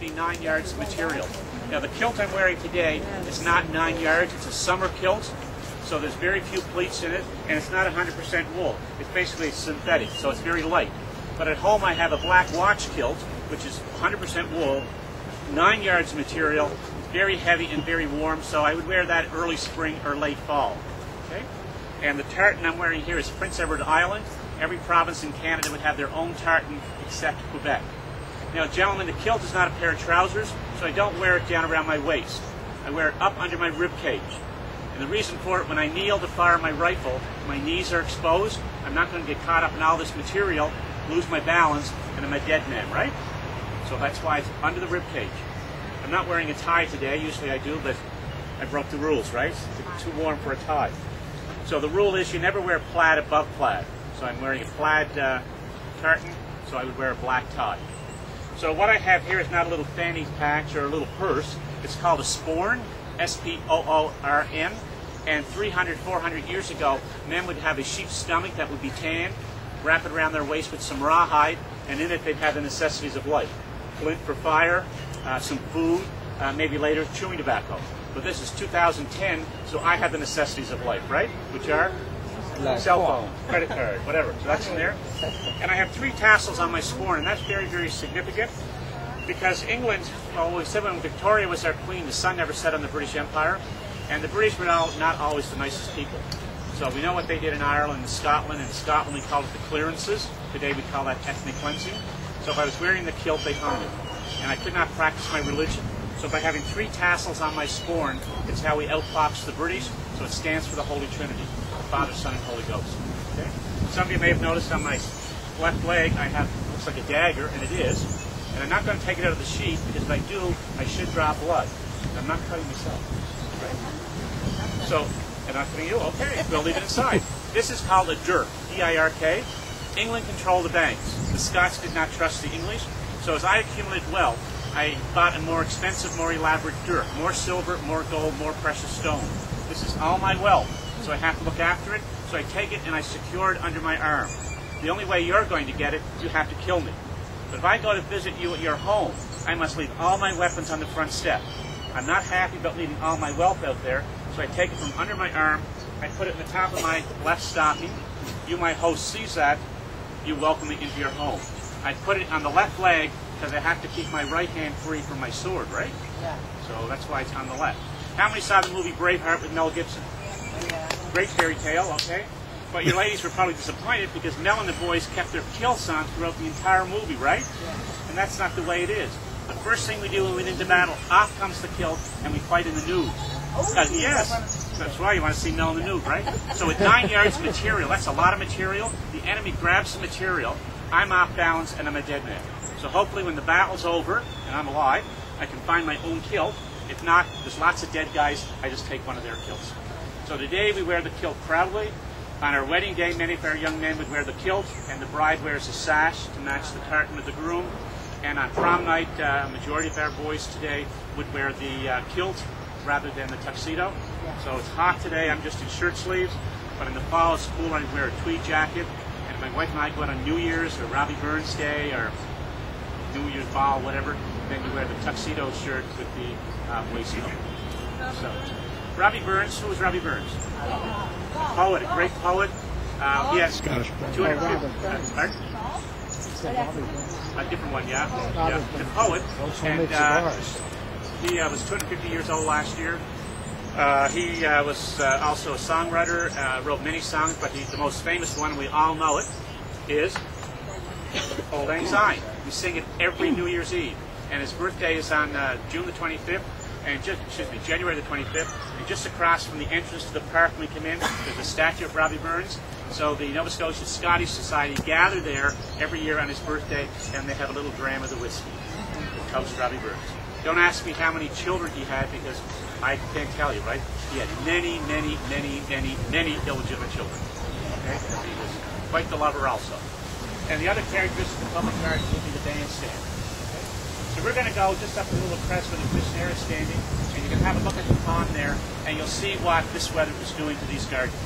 me 9 yards of material. Now the kilt I'm wearing today is not 9 yards, it's a summer kilt, so there's very few pleats in it, and it's not 100% wool. It's basically synthetic, so it's very light. But at home I have a black watch kilt, which is 100% wool, 9 yards of material, very heavy and very warm, so I would wear that early spring or late fall. Okay? And the tartan I'm wearing here is Prince Edward Island. Every province in Canada would have their own tartan except Quebec. Now, gentlemen, the kilt is not a pair of trousers, so I don't wear it down around my waist. I wear it up under my rib cage. And the reason for it, when I kneel to fire my rifle, my knees are exposed. I'm not going to get caught up in all this material, lose my balance, and I'm a dead man, right? So that's why it's under the rib cage. I'm not wearing a tie today. Usually I do, but I broke the rules, right? It's too warm for a tie. So the rule is you never wear plaid above plaid. So I'm wearing a plaid tartan, so I would wear a black tie. So what I have here is not a little fanny patch or a little purse. It's called a sporn, S-P-O-O-R-N. And 300, 400 years ago, men would have a sheep's stomach that would be tanned, wrap it around their waist with some rawhide, and in it they'd have the necessities of life. Flint for fire, some food, maybe later chewing tobacco. But this is 2010, so I have the necessities of life, right? Which are cell phone, credit card, whatever. So that's in there. And I have 3 tassels on my sporn, and that's very, very significant because England, well, we said when Victoria was our queen, the sun never set on the British Empire, and the British were not always the nicest people. So we know what they did in Ireland and Scotland. In Scotland we call it the clearances. Today we call that ethnic cleansing. So if I was wearing the kilt, they hung me. And I could not practice my religion. So by having 3 tassels on my sporn, it's how we outfox the British. So it stands for the Holy Trinity, Father, Son, and Holy Ghost. Okay? Some of you may have noticed on my left leg I have, looks like a dagger, and it is. And I'm not going to take it out of the sheath, because if I do, I should draw blood. And I'm not cutting myself. Right? So, and I'm cutting you? Okay, we'll leave it inside. This is called a dirk, D-I-R-K. England controlled the banks. The Scots did not trust the English. So as I accumulated wealth, I bought a more expensive, more elaborate dirk. More silver, more gold, more precious stone. This is all my wealth. So I have to look after it. So I take it and I secure it under my arm. The only way you're going to get it, you have to kill me. But if I go to visit you at your home, I must leave all my weapons on the front step. I'm not happy about leaving all my wealth out there, so I take it from under my arm, I put it in the top of my left stocking. You, my host, sees that, you welcome me into your home. I put it on the left leg because I have to keep my right hand free from my sword, right? Yeah. So that's why it's on the left. How many saw the movie Braveheart with Mel Gibson? Yeah. Great fairy tale, okay? But your ladies were probably disappointed because Mel and the boys kept their kilts on throughout the entire movie, right? Yeah. And that's not the way it is. The first thing we do when we get into battle, off comes the kilt, and we fight in the nude. Yes, that's why you want to see Mel in the nude, right? So with 9 yards of material, that's a lot of material. The enemy grabs the material, I'm off balance, and I'm a dead man. So hopefully when the battle's over, and I'm alive, I can find my own kilt. If not, there's lots of dead guys, I just take one of their kilts. So today we wear the kilt proudly. On our wedding day, many of our young men would wear the kilt, and the bride wears a sash to match the tartan of the groom. And on prom night, majority of our boys today would wear the kilt rather than the tuxedo. So it's hot today, I'm just in shirt sleeves, but in the fall at school I wear a tweed jacket, and my wife and I go out on New Year's or Robbie Burns Day or New Year's ball, whatever, then you wear the tuxedo shirt with the waistcoat. So, Robbie Burns, who was Robbie Burns? A poet, a great poet. He has Scottish 250. Pardon? A different one, yeah. The poet. And he was 250 years old last year. He was also a songwriter, wrote many songs, but the most famous one, we all know it, is Old Lang Syne. We sing it every New Year's Eve. And his birthday is on June the 25th, and January the 25th. And just across from the entrance to the park when we come in, there's a statue of Robbie Burns. So the Nova Scotia Scottish Society gather there every year on his birthday, and they have a little dram of the whiskey. Toast Robbie Burns. Don't ask me how many children he had, because I can't tell you, right? He had many, many, many, many, many illegitimate children. Okay? He was quite the lover also. And the other characteristics of the public garden will be the bandstand. Okay? So we're going to go just up a little crest where the commissioner is standing, and you can have a look at the pond there, and you'll see what this weather is doing to these gardens.